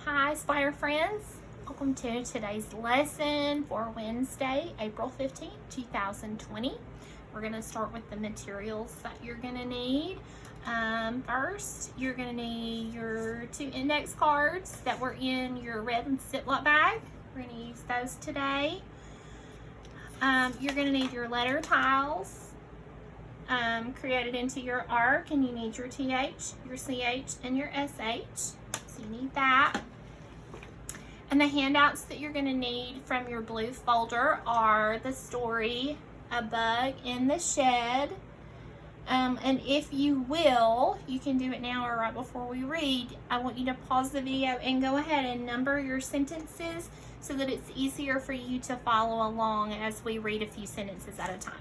Hi, Spire friends. Welcome to today's lesson for Wednesday, April 15th, 2020. We're going to start with the materials that you're going to need. First, you're going to need your 2 index cards that were in your red Ziploc bag. We're going to use those today. You're going to need your letter tiles created into your arc, and you need your TH, your CH, and your SH. So you need that. And the handouts that you're going to need from your blue folder are the story, A Bug in the Shed. And if you will, you can do it now or right before we read. I want you to pause the video and go ahead and number your sentences so that it's easier for you to follow along as we read a few sentences at a time.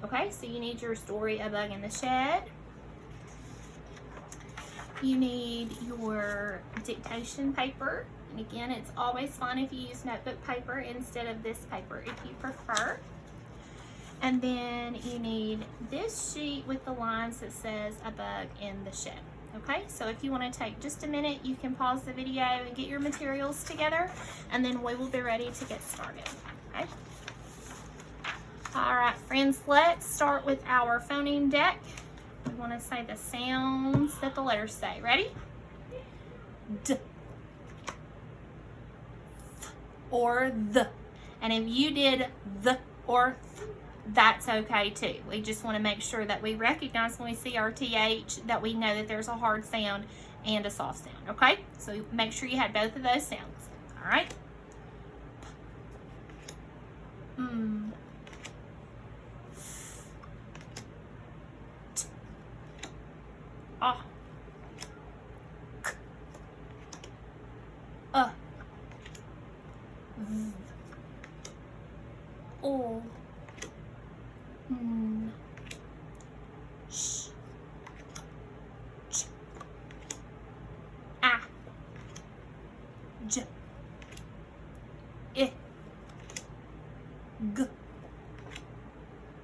Okay, so you need your story, A Bug in the Shed. You need your dictation paper. And again, it's always fun if you use notebook paper instead of this paper if you prefer. And then you need this sheet with the lines that says A Bug in the Shed. Okay, so if you want to take just a minute, you can pause the video and get your materials together, and then we will be ready to get started. Okay. All right, friends, let's start with our phoneme deck. We want to say the sounds that the letters say. Ready? D. Or the. And if you did the or th, that's okay too. We just want to make sure that we recognize when we see our TH that we know that there's a hard sound and a soft sound. Okay? So make sure you had both of those sounds. All right? Ah. K. V. O. N. Sh. Ch. A. J. I. G.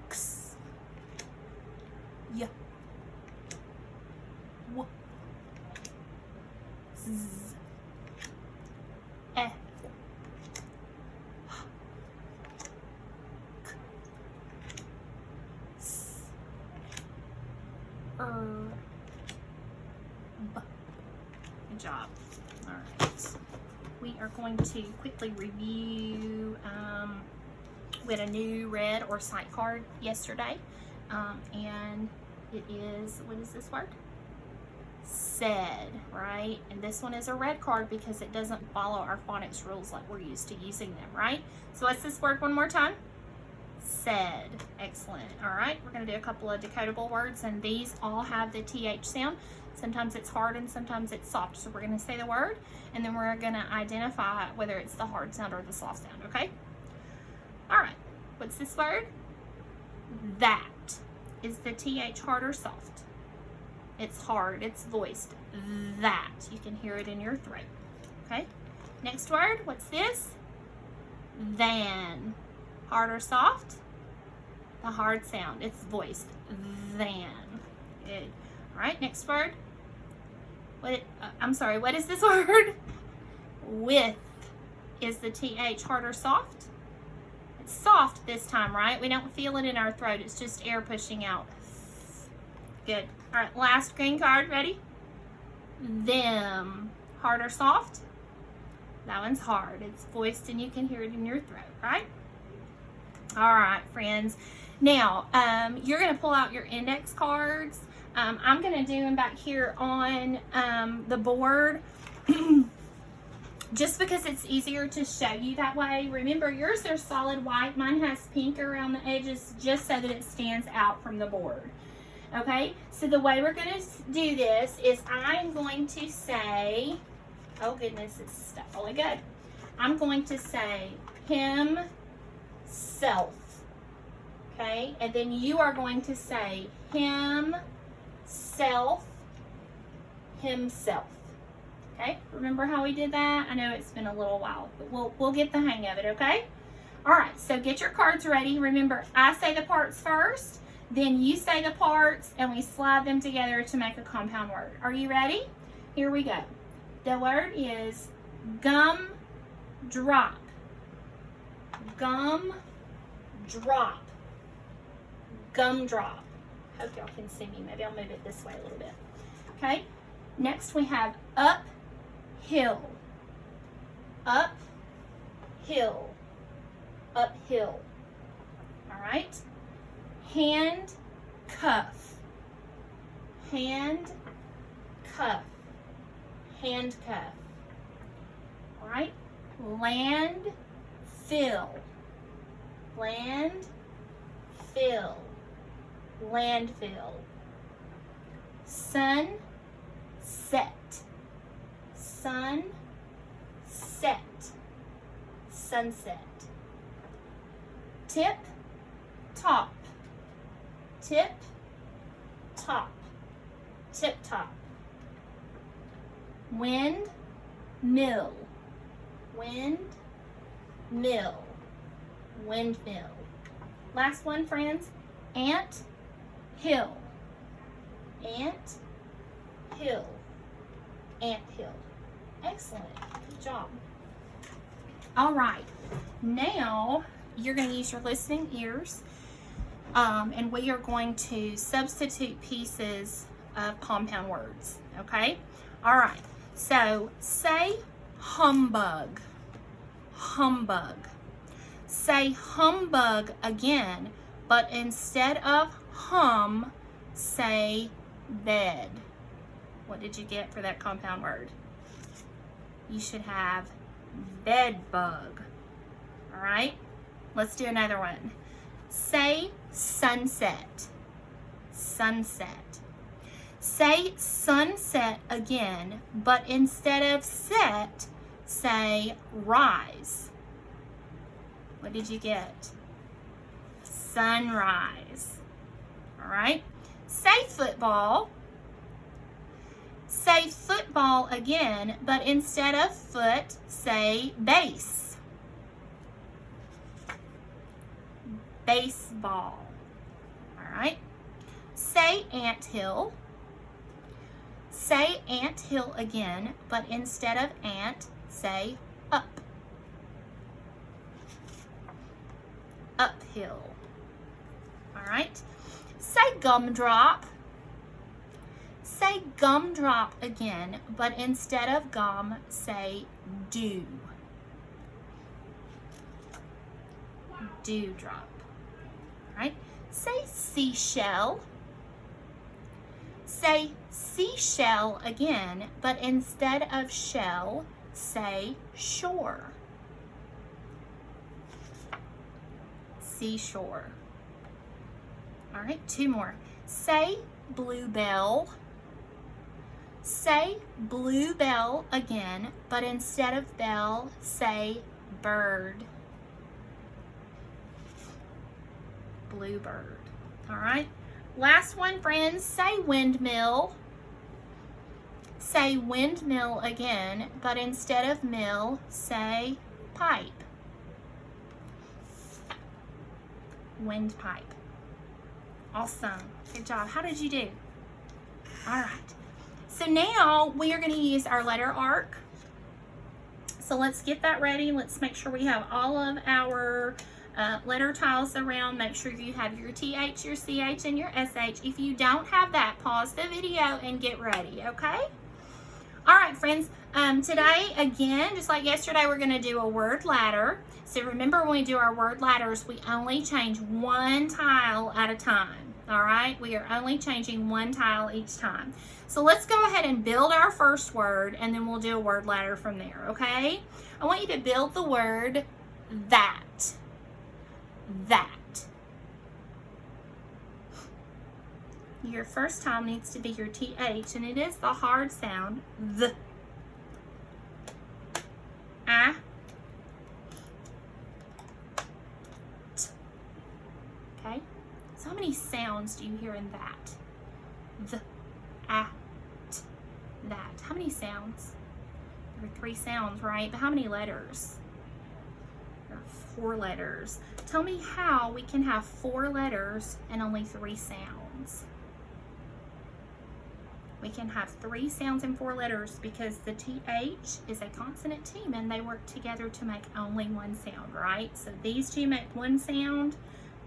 X. Y. W. Z. E. B. Good job. All right. We are going to quickly review. We had a new red or sight card yesterday, and it is, what is this word? Said, right? And this one is a red card because it doesn't follow our phonics rules like we're used to using them, right? So what's this word one more time? Said. Excellent. All right, we're going to do a couple of decodable words, and these all have the TH sound. Sometimes it's hard and sometimes it's soft. So we're going to say the word, and then we're going to identify whether it's the hard sound or the soft sound, okay? All right, what's this word? That. Is the TH hard or soft? It's hard. It's voiced. That. You can hear it in your throat, okay? Next word, what's this? Than. Hard or soft? The hard sound. It's voiced. Than. Good. All right, next word. What is this word? With. Is the TH hard or soft? It's soft this time, right? We don't feel it in our throat. It's just air pushing out. Good. All right, last green card. Ready? Them. Hard or soft? That one's hard. It's voiced and you can hear it in your throat, right? All right, friends. Now, you're going to pull out your index cards. I'm going to do them back here on the board just because it's easier to show you that way. Remember, yours are solid white. Mine has pink around the edges just so that it stands out from the board. Okay, so the way we're going to do this is I'm going to say, oh goodness, it's stuck really good. I'm going to say himself. Okay, and then you are going to say himself. Okay, remember how we did that? I know it's been a little while, but we'll get the hang of it, okay? All right, so get your cards ready. Remember, I say the parts first, then you say the parts, and we slide them together to make a compound word. Are you ready? Here we go. The word is Gum drop. Gum drop. Gumdrop. Hope y'all can see me. Maybe I'll move it this way a little bit. Okay. Next we have uphill. Uphill. Uphill. All right. Hand cuff. Hand cuff. Handcuff. All right. Land fill. Land fill. Landfill. Sun set. Sun set. Sunset. Tip top. Tip top. Tip top. Wind mill. Wind mill. Windmill. Last one, friends. Ant hill. Ant hill. Ant hill. Excellent. Good job. All right. Now you're going to use your listening ears, and we are going to substitute pieces of compound words. Okay? All right. So say humbug. Humbug. Say humbug again, but instead of hum, say bed. What did you get for that compound word? You should have bed bug. All right? Let's do another one. Say sunset. Sunset. Say sunset again, but instead of set, say rise. What did you get? Sunrise. All right? Say football. Say football again, but instead of foot, say base. Baseball. All right? Say anthill. Say anthill again, but instead of ant, say up. Uphill. All right? Say gumdrop. Say gumdrop again, but instead of gum, say dew. Dewdrop. All right? Say seashell. Say seashell again, but instead of shell, say shore. Seashore. All right, two more. Say bluebell. Say bluebell again, but instead of bell, say bird. Bluebird. All right. Last one, friends. Say windmill. Say windmill again, but instead of mill, say pipe. Windpipe. Awesome. Good job. How did you do? All right. So now we are going to use our letter arc. So let's get that ready. Let's make sure we have all of our letter tiles around. Make sure you have your TH, your CH, and your SH. If you don't have that, pause the video and get ready, okay? All right, friends. Today, again, just like yesterday, we're going to do a word ladder. So remember, when we do our word ladders, we only change one tile at a time. All right? We are only changing one tile each time. So let's go ahead and build our first word, and then we'll do a word ladder from there, okay? I want you to build the word that. That. Your first tile needs to be your TH, and it is the hard sound, the. A. T. Okay? So how many sounds do you hear in that? The. A. T. That. How many sounds? There are 3 sounds, right? But how many letters? There are 4 letters. Tell me how we can have 4 letters and only 3 sounds. We can have 3 sounds and 4 letters because the TH is a consonant team and they work together to make only one sound, right? So these two make one sound,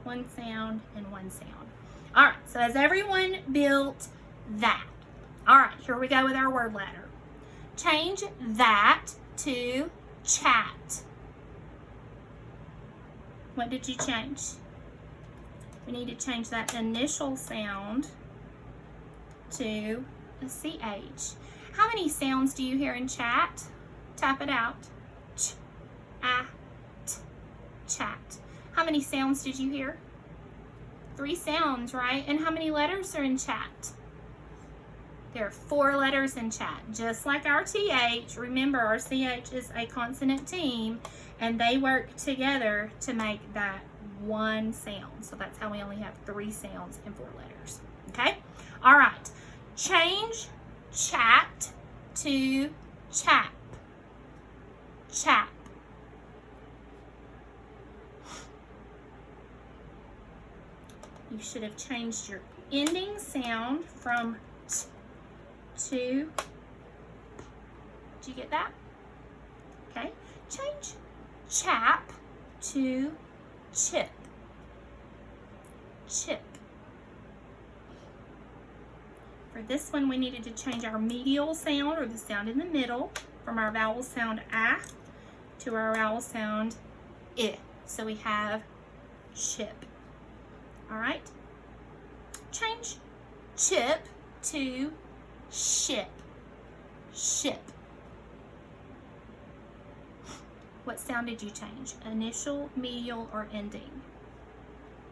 and one sound. All right, so has everyone built that? All right, here we go with our word ladder. Change that to chat. What did you change? We need to change that initial sound to a CH. How many sounds do you hear in chat? Tap it out. Ch, a, t, chat. How many sounds did you hear? 3 sounds, right? And how many letters are in chat? There are 4 letters in chat, just like our TH. Remember, our CH is a consonant team, and they work together to make that one sound. So that's how we only have 3 sounds and 4 letters. Okay? All right. Change chat to chap. Chap. You should have changed your ending sound from t to. Did you get that? Okay. Change chap to chip. Chip. For this one, we needed to change our medial sound, or the sound in the middle, from our vowel sound ah to our vowel sound I. So we have chip. All right. Change chip to ship. Ship. What sound did you change? Initial, medial, or ending?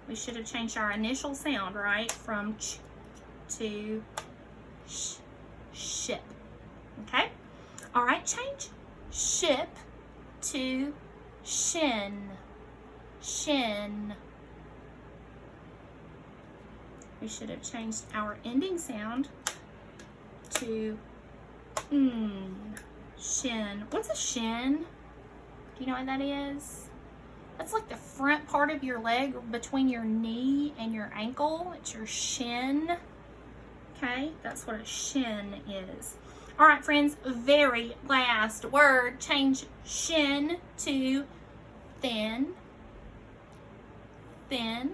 We should have changed our initial sound, right? From ch to sh, ship. Okay? All right, change ship to shin. Shin. We should have changed our ending sound to shin. What's a shin? Do you know what that is? That's like the front part of your leg between your knee and your ankle. It's your shin. Okay, that's what a shin is. All right, friends, very last word. Change shin to thin. Thin.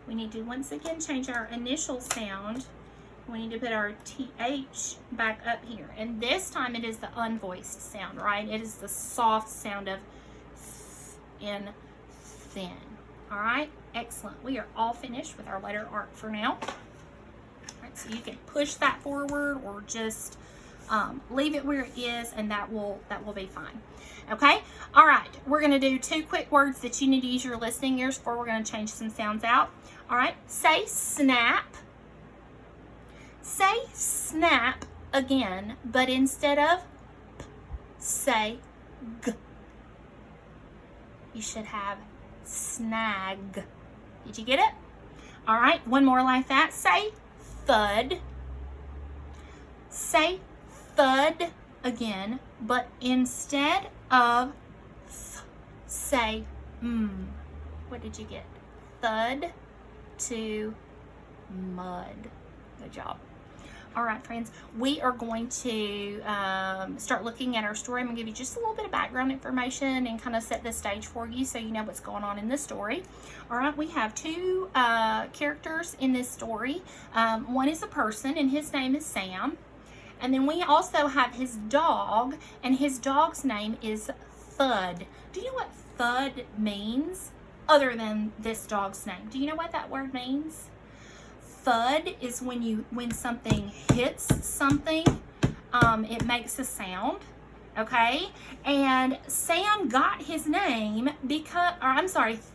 We need to once again change our initial sound. We need to put our TH back up here. And this time it is the unvoiced sound, right? It is the soft sound of in thin. All right, excellent. We are all finished with our letter art for now. All right, so you can push that forward or just leave it where it is, and that will be fine. Okay, all right, we're gonna do 2 quick words that you need to use your listening ears for. We're gonna change some sounds out. All right, say snap. Say snap again, but instead of p, say g. You should have snag. Did you get it? All right, one more like that. Say thud. Say thud again, but instead of th, say What did you get? Thud to mud. Good job. All right, friends, we are going to start looking at our story. I'm going to give you just a little bit of background information and kind of set the stage for you so you know what's going on in the story. All right, we have 2 characters in this story. One is a person, and his name is Sam. And then we also have his dog, and his dog's name is Thud. Do you know what thud means other than this dog's name? Do you know what that word means? Thud is when something hits something, it makes a sound, okay? And Sam got his name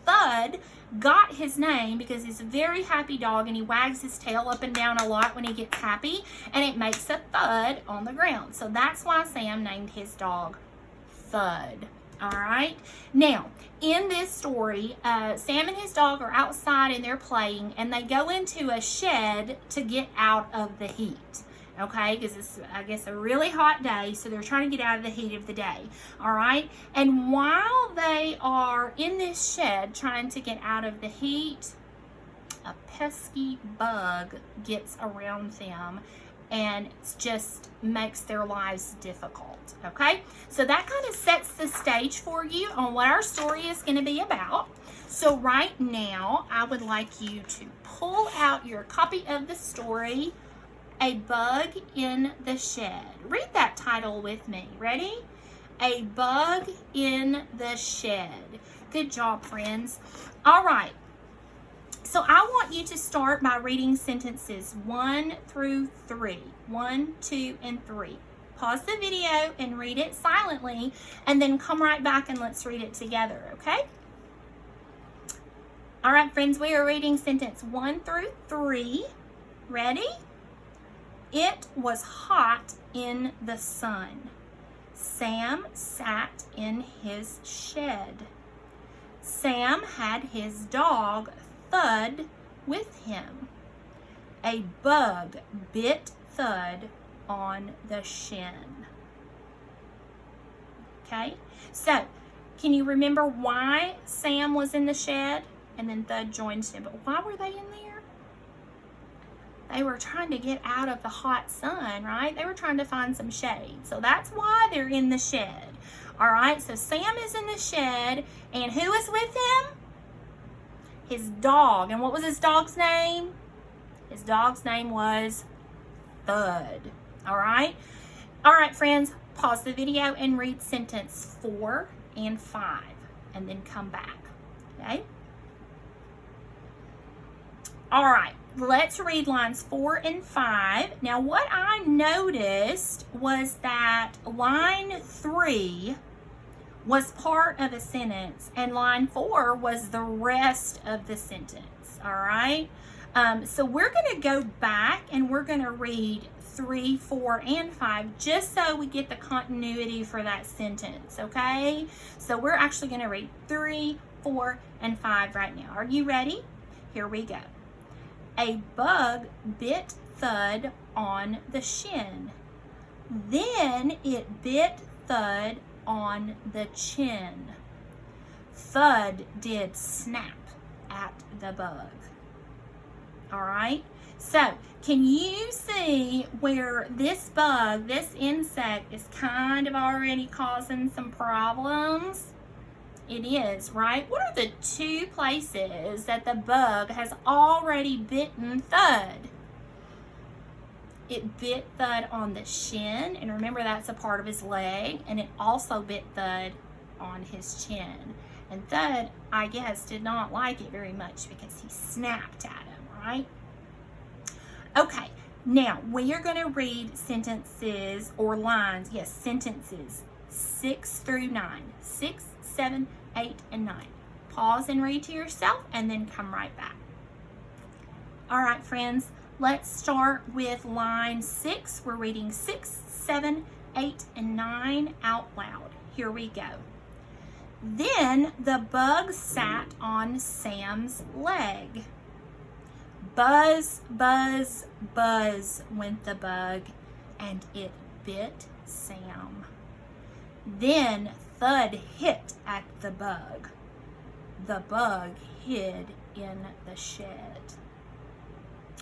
Thud got his name because he's a very happy dog, and he wags his tail up and down a lot when he gets happy, and it makes a thud on the ground. So that's why Sam named his dog Thud. All right. Now, in this story, Sam and his dog are outside and they're playing, and they go into a shed to get out of the heat. Okay, because it's, I guess, a really hot day, so they're trying to get out of the heat of the day. All right. And while they are in this shed trying to get out of the heat, a pesky bug gets around them and it just makes their lives difficult, okay? So that kind of sets the stage for you on what our story is going to be about. So right now, I would like you to pull out your copy of the story, A Bug in the Shed. Read that title with me. Ready? A Bug in the Shed. Good job, friends. All right. So I want you to start by reading sentences 1 through 3. 1, 2, and 3. Pause the video and read it silently, and then come right back and let's read it together, okay? All right, friends, we are reading sentence 1 through 3. Ready? It was hot in the sun. Sam sat in his shed. Sam had his dog Thud with him. A bug bit Thud on the shin. Okay, so can you remember why Sam was in the shed and then Thud joined him? But why were they in there? They were trying to get out of the hot sun, right? They were trying to find some shade. So that's why they're in the shed. All right, so Sam is in the shed, and who is with him? His dog. And what was his dog's name? His dog's name was Thud. All right? All right, friends, pause the video and read sentence 4 and 5, and then come back, okay? All right, let's read lines 4 and 5. Now, what I noticed was that line 3 was part of a sentence, and line 4 was the rest of the sentence, all right? So we're going to go back and we're going to read 3, 4, and 5 just so we get the continuity for that sentence, okay? So we're actually going to read 3, 4, and 5 right now. Are you ready? Here we go. A bug bit Thud on the shin. Then it bit Thud on the chin. Thud did snap at the bug. All right, so can you see where this bug, this insect, is kind of already causing some problems? It is, right? What are the 2 places that the bug has already bitten Thud? It bit Thud on the shin, and remember that's a part of his leg, and it also bit Thud on his chin. And Thud, I guess, did not like it very much because he snapped at him, right? Okay, now we are going to read sentences or lines, yes, sentences 6 through 9. 6, 7, 8, and 9. Pause and read to yourself and then come right back. All right, friends. Let's start with line 6. We're reading 6, 7, 8, and 9 out loud. Here we go. Then the bug sat on Sam's leg. Buzz, buzz, buzz went the bug, and it bit Sam. Then Thud hit at the bug. The bug hid in the shed.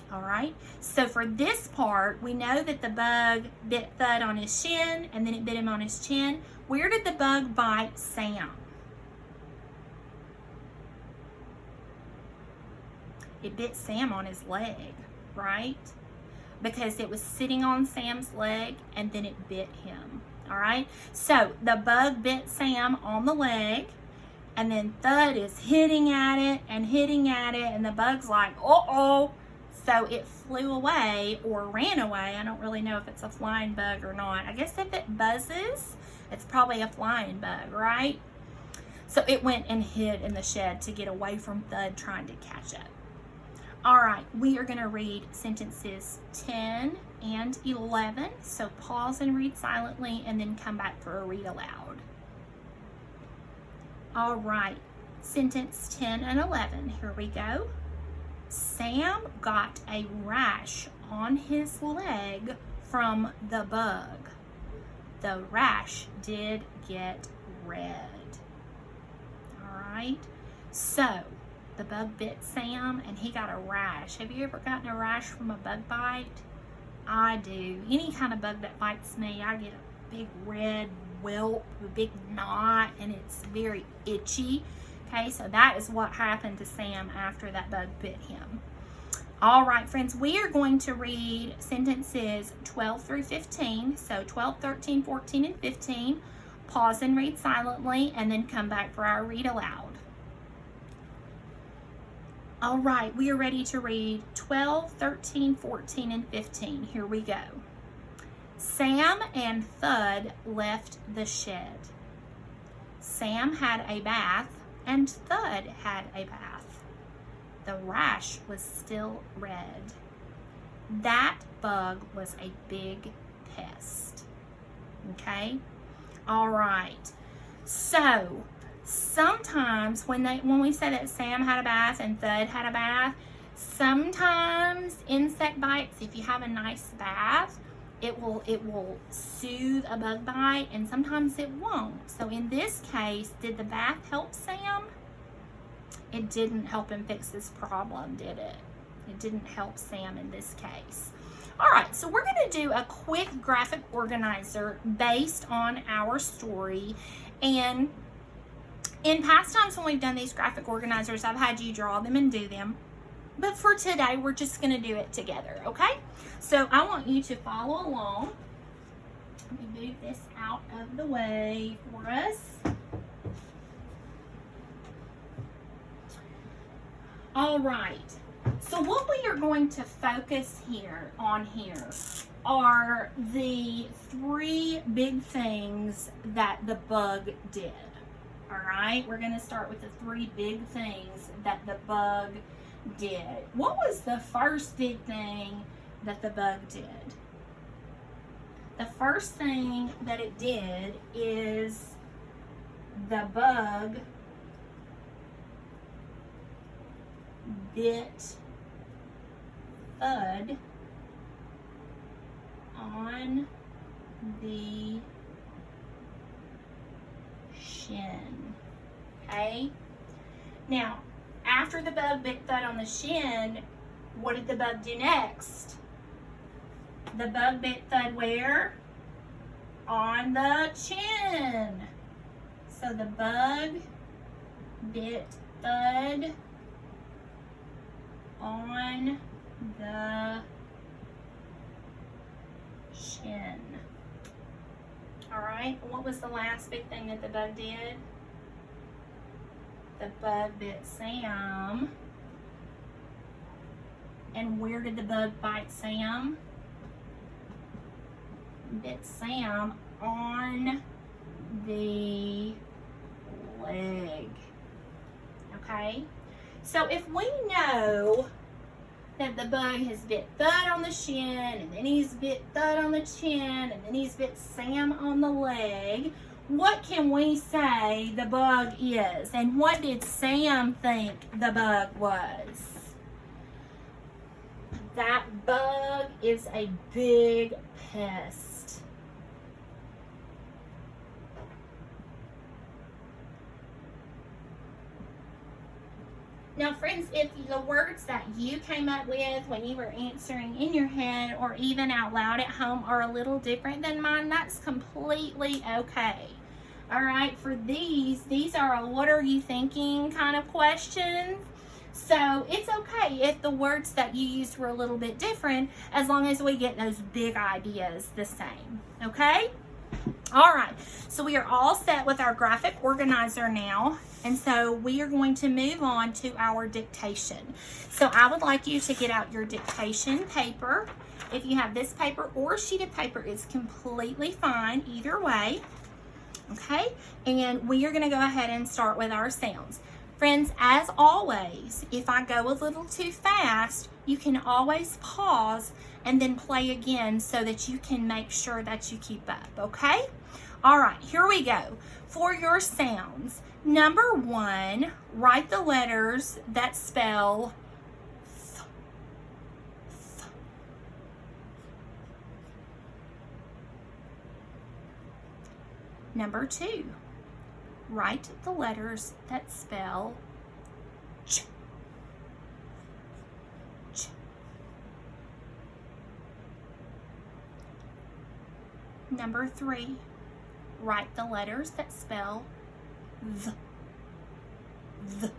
All right, so for this part, we know that the bug bit Thud on his shin, and then it bit him on his chin. Where did the bug bite Sam? It bit Sam on his leg, right? Because it was sitting on Sam's leg, and then it bit him, all right? So the bug bit Sam on the leg, and then Thud is hitting at it, and the bug's like, uh-oh. So it flew away or ran away. I don't really know if it's a flying bug or not. I guess if it buzzes, it's probably a flying bug, right? So it went and hid in the shed to get away from Thud trying to catch it. All right, we are going to read sentences 10 and 11. So pause and read silently and then come back for a read aloud. All right, sentence 10 and 11. Here we go. Sam got a rash on his leg from the bug. The rash did get red. All right, so the bug bit Sam and he got a rash. Have you ever gotten a rash from a bug bite? I do. Any kind of bug that bites me, I get a big red whelp, a big knot, and it's very itchy. Okay, so that is what happened to Sam after that bug bit him. All right, friends, we are going to read sentences 12 through 15. So 12, 13, 14, and 15. Pause and read silently, and then come back for our read aloud. All right, we are ready to read 12, 13, 14, and 15. Here we go. Sam and Thud left the shed. Sam had a bath, and Thud had a bath. The rash was still red. That bug was a big pest. Okay? All right. So, sometimes when we say that Sam had a bath and Thud had a bath, sometimes insect bites, if you have a nice bath, it will soothe a bug bite, and sometimes it won't. So in this case, did the bath help Sam? It didn't help him fix this problem, did it? It didn't help Sam in this case. All right, so we're going to do a quick graphic organizer based on our story. And in past times when we've done these graphic organizers, I've had you draw them and do them. But for today, we're just going to do it together, okay? So I want you to follow along. Let me move this out of the way for us. All right. So what we are going to focus on here are the 3 big things that the bug did. All right, we're going to start with the 3 big things that the bug did. What was the first big thing that the bug did? The first thing that it did is the bug bit Thud on the shin. Okay? Now, after the bug bit Thud on the shin, what did the bug do next? The bug bit Thud where? On the chin. So the bug bit Thud on the chin. All right, what was the last big thing that the bug did? The bug bit Sam. And where did the bug bite Sam? Bit Sam on the leg. Okay? So if we know that the bug has bit Thud on the shin, and then he's bit Thud on the chin, and then he's bit Sam on the leg, what can we say the bug is? And what did Sam think the bug was? That bug is a big pest. Now, friends, if the words that you came up with when you were answering in your head or even out loud at home are a little different than mine, that's completely okay. All right, for these are a what are you thinking kind of questions. So it's okay if the words that you used were a little bit different, as long as we get those big ideas the same, okay? All right, so we are all set with our graphic organizer now, and so we are going to move on to our dictation. So I would like you to get out your dictation paper. If you have this paper or a sheet of paper, it's completely fine either way, okay? And we are going to go ahead and start with our sounds. Friends, as always, if I go a little too fast, you can always pause and then play again so that you can make sure that you keep up, okay? All right, here we go. For your sounds, number 1, write the letters that spell th, th. Number 2, write the letters that spell ch, Number 3, write the letters that spell the. The.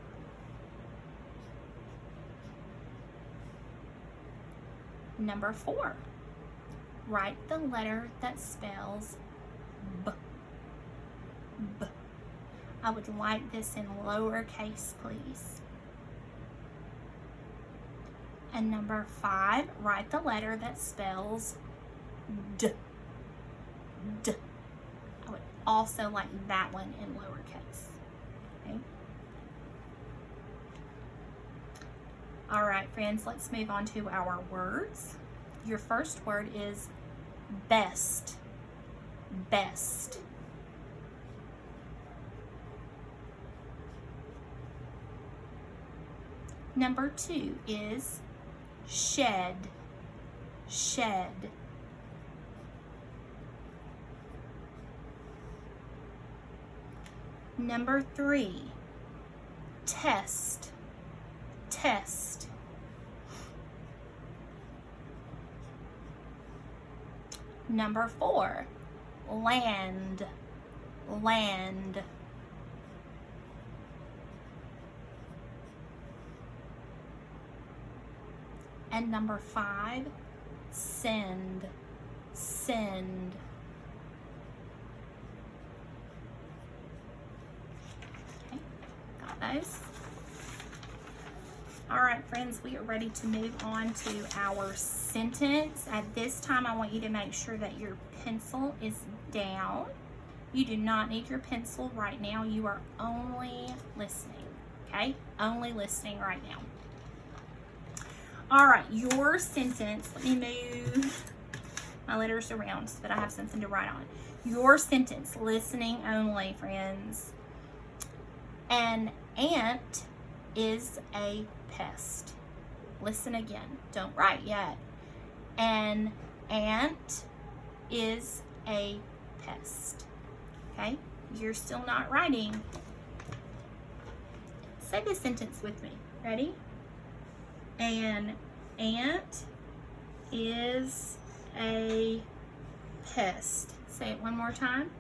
Number 4, write the letter that spells B. B. I would like this in lowercase, please. And number 5, write the letter that spells D. D. I would also like that one in lowercase. Okay. All right, friends, let's move on to our words. Your first word is best. Best. Number 2 is shed. Shed. Number 3, test. Test. Number 4, land. Land. And number 5, send. Send. Okay, got those. All right, friends, we are ready to move on to our sentence. At this time, I want you to make sure that your pencil is down. You do not need your pencil right now. You are only listening, okay? Only listening right now. All right, your sentence, let me move my letters around so that I have something to write on. Your sentence, listening only, friends. An ant is a pest. Listen again, don't write yet. An ant is a pest. Okay, you're still not writing. Say this sentence with me. Ready? An ant is a pest. Say it one more time.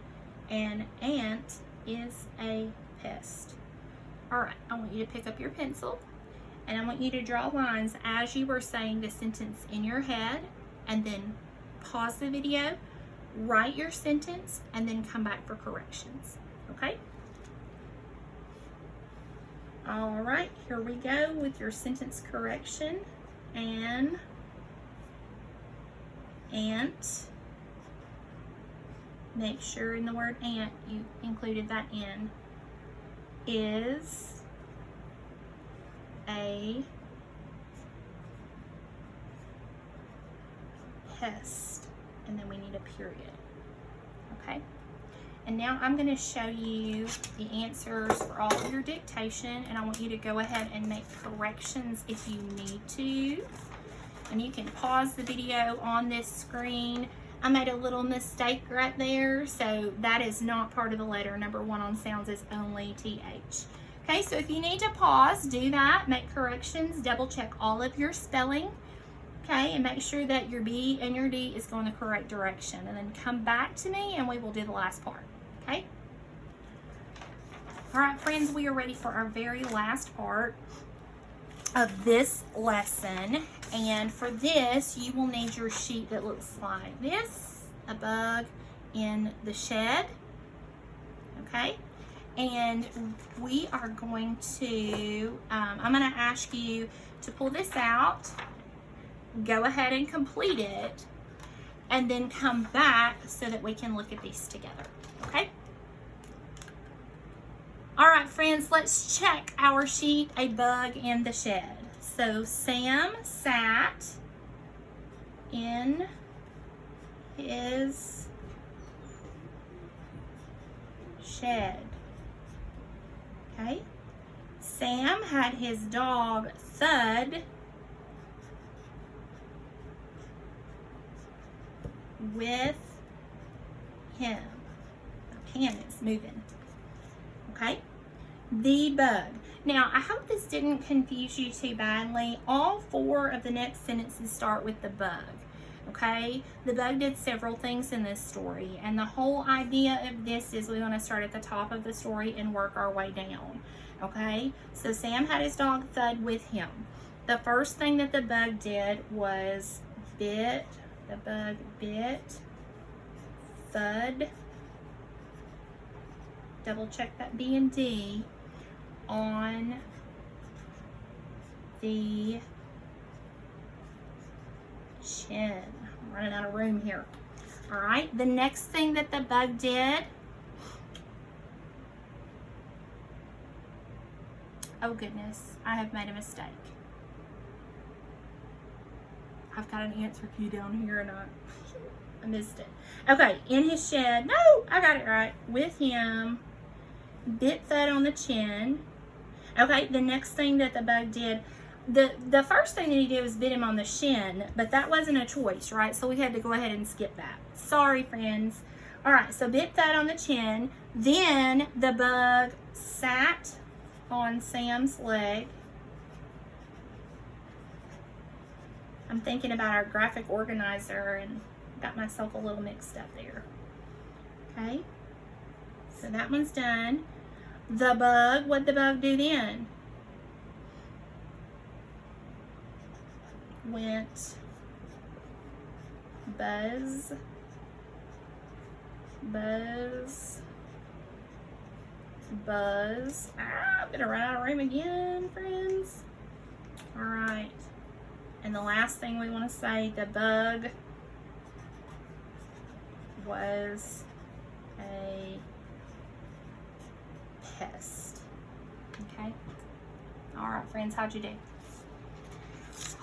An ant is a pest. All right, I want you to pick up your pencil and I want you to draw lines as you were saying the sentence in your head, and then pause the video, write your sentence, and then come back for corrections, okay? All right, here we go with your sentence correction. An ant, make sure in the word ant you included that in, is a pest, and then we need a period, okay? And now I'm going to show you the answers for all of your dictation, and I want you to go ahead and make corrections if you need to. And you can pause the video on this screen. I made a little mistake right there, so that is not part of the letter. Number 1 on sounds is only TH. Okay, so if you need to pause, do that, make corrections, double check all of your spelling, okay, and make sure that your B and your D is going the correct direction, and then come back to me and we will do the last part, okay? All right, friends, we are ready for our very last part of this lesson, and for this, you will need your sheet that looks like this, a bug in the shed, okay? And we are going to, I'm going to ask you to pull this out, go ahead and complete it, and then come back so that we can look at these together, okay? All right, friends, let's check our sheet, a bug in the shed. So Sam sat in his shed. Okay, Sam had his dog Thud with him. The pen is moving. Okay, the bug. Now, I hope this didn't confuse you too badly. All 4 of the next sentences start with the bug. Okay, the bug did several things in this story, and the whole idea of this is we want to start at the top of the story and work our way down. Okay, so Sam had his dog Thud with him. The first thing that the bug did was bit Thud, double check that B and D, on the chin. I'm running out of room here. All right, the next thing that the bug did, oh goodness, I have made a mistake. I've got an answer key down here and I missed it. Okay, in his shed, no, I got it right. With him, bit Thud on the chin. Okay, the next thing that the bug did, the first thing that he did was bit him on the shin, but that wasn't a choice, right? So we had to go ahead and skip that. Sorry, friends. All right, so bit Thud on the chin. Then the bug sat on Sam's leg. I'm thinking about our graphic organizer and got myself a little mixed up there. Okay, so that one's done. The bug, what'd the bug do then? Went buzz, buzz, buzz. Ah, I'm gonna run out of room again, friends. All right. And the last thing we want to say, the bug was a pest. Okay? All right, friends, how'd you do?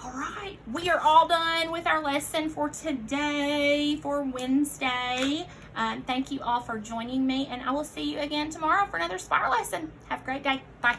All right, we are all done with our lesson for today, for Wednesday. Thank you all for joining me, and I will see you again tomorrow for another Spire lesson. Have a great day. Bye.